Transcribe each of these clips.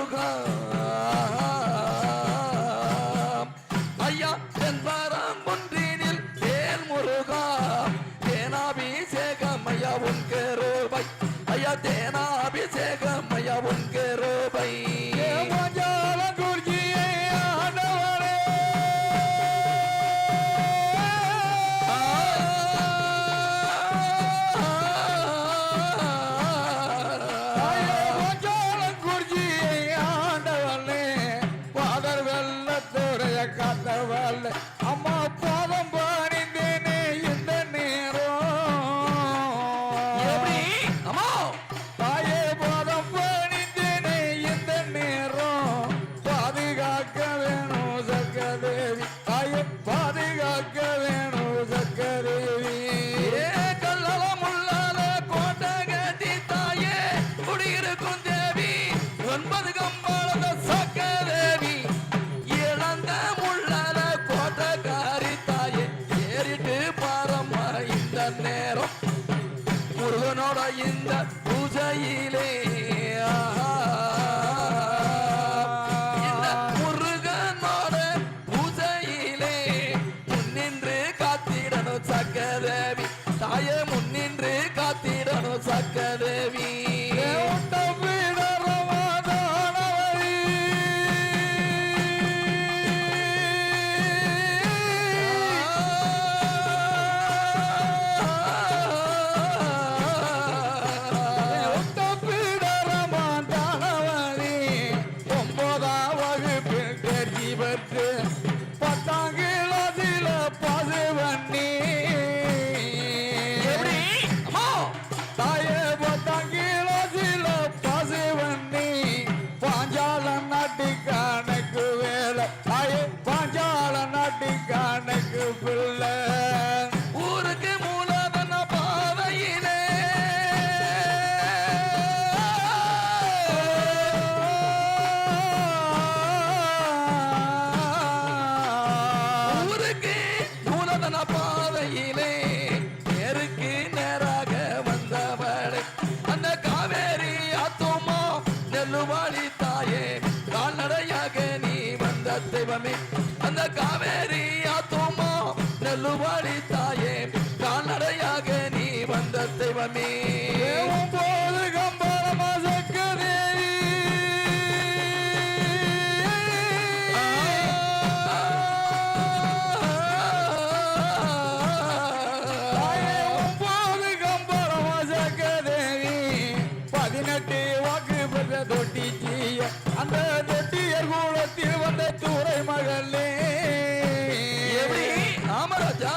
முருகா ஐயா தென்பாரம் ஒன்றினில் தேன் முருகா தேனாபிஷேகம் ஐயா உன் கருபை ஐயா தேனாபிஷேகம் ஐயா உன் கருபை அம்மா பாதம் பாணிந்தேனே இந்த நேரம் அம்மா தாயே பாதம் பாணிந்தேனே இந்த நேரம் பாதுகாக்க வேணும் சக்கரதேவி தாயே பாதுகாக்க வேணும் சக்கரதேவி கல்லளம் உள்ளால கோட்டை கட்டி தாயே குடியிருக்கும் தேவி 9 கம்பாளத சக்கரதேவி இழந்த முள்ளால கோட்டக்காரி தாயே ஏறிட்டு பாரம்மா இந்த நேரம் முருகனோட இந்த பூஜையிலே இந்த முருகனோட பூஜையிலே முன்னின்று காத்திடணும் சக்கரதேவி தாயே முன்னின்று காத்திடணும் சக்கரதேவி கணக்கு பிள்ளை ஊருக்கு மூலதன பாதையிலே ஊருக்கு மூலதன பாதையிலே நேருக்கு நேராக வந்தவளை அந்த காவேரி ஆத்துமா நெல்லுவாளி தாயே கால்நடையாக நீ வந்த தெய்வமே அந்த காவேரி ஆத்துமா நெல்லுவாளி தாயே கால்நடையாக நீ வந்த தெய்வமே போது கம்பளமா சக்கரதேவி போது கம்பளமா சக்கரதேவி 18 வாக்கு பெற்ற தொட்டிச்சிய அந்த தொட்டியர் கூடத்தில் வந்த துறை மகளே ராமராஜா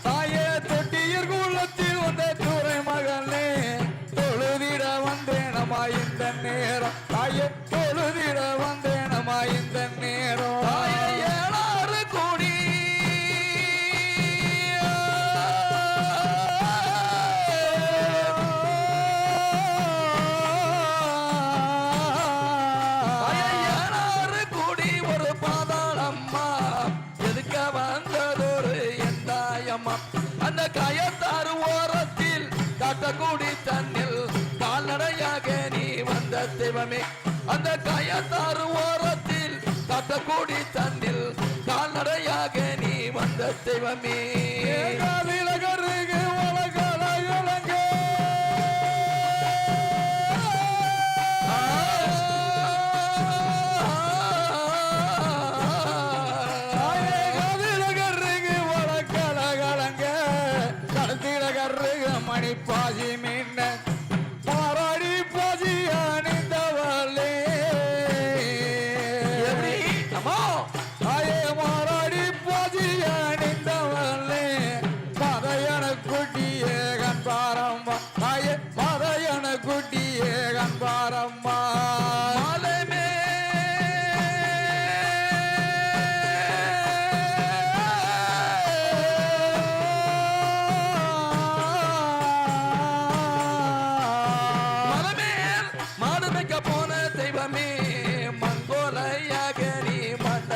தாயே தொட்டியர் கூடத்தில் வந்த துறை மகளே தொழுதிட வந்தேனமா இந்த நேரம் தாயே தொழுதிட வந்தேனமா இந்த நேரம் தாயே 7 கோடி ஒரு பாதாளம்மா எதுக்க வந்ததொரு எந்தாயம்மா அந்த கயத்தாறு ஓரத்தில் காட்டக்கூடி தன்னில் கால்நடையாக நீ வந்த தெய்வமே அந்த கயத்தாறு ஓரத்தில் காட்டக்கூடி தன்னில் கால்நடையாக நீ வந்த தெய்வமே மணி பாசி மீன் பாராடி பாசி அணிந்தவளே தாயே மாறாடி பாசி அணிந்தவளே பதையன குட்டியே கண்பாரம்மா தாயே பதையன குட்டியே கண்பாரம்மா போன தெய்வமே மங்கோலையாக நீ மண்ட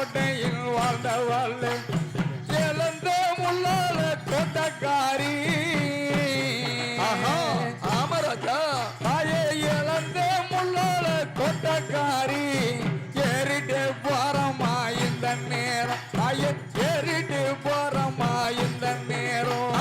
கோட்டையில் வாழ்ந்தவள் இழந்த முள்ளால தோட்டக்காரி ஆஹா ஆமராஜா தாயே இழந்த முள்ளால தோட்டக்காரி ஏறிட்டு போறமா இந்த நேரம் தாயே ஏறிட்டு போறமா இந்த நேரம்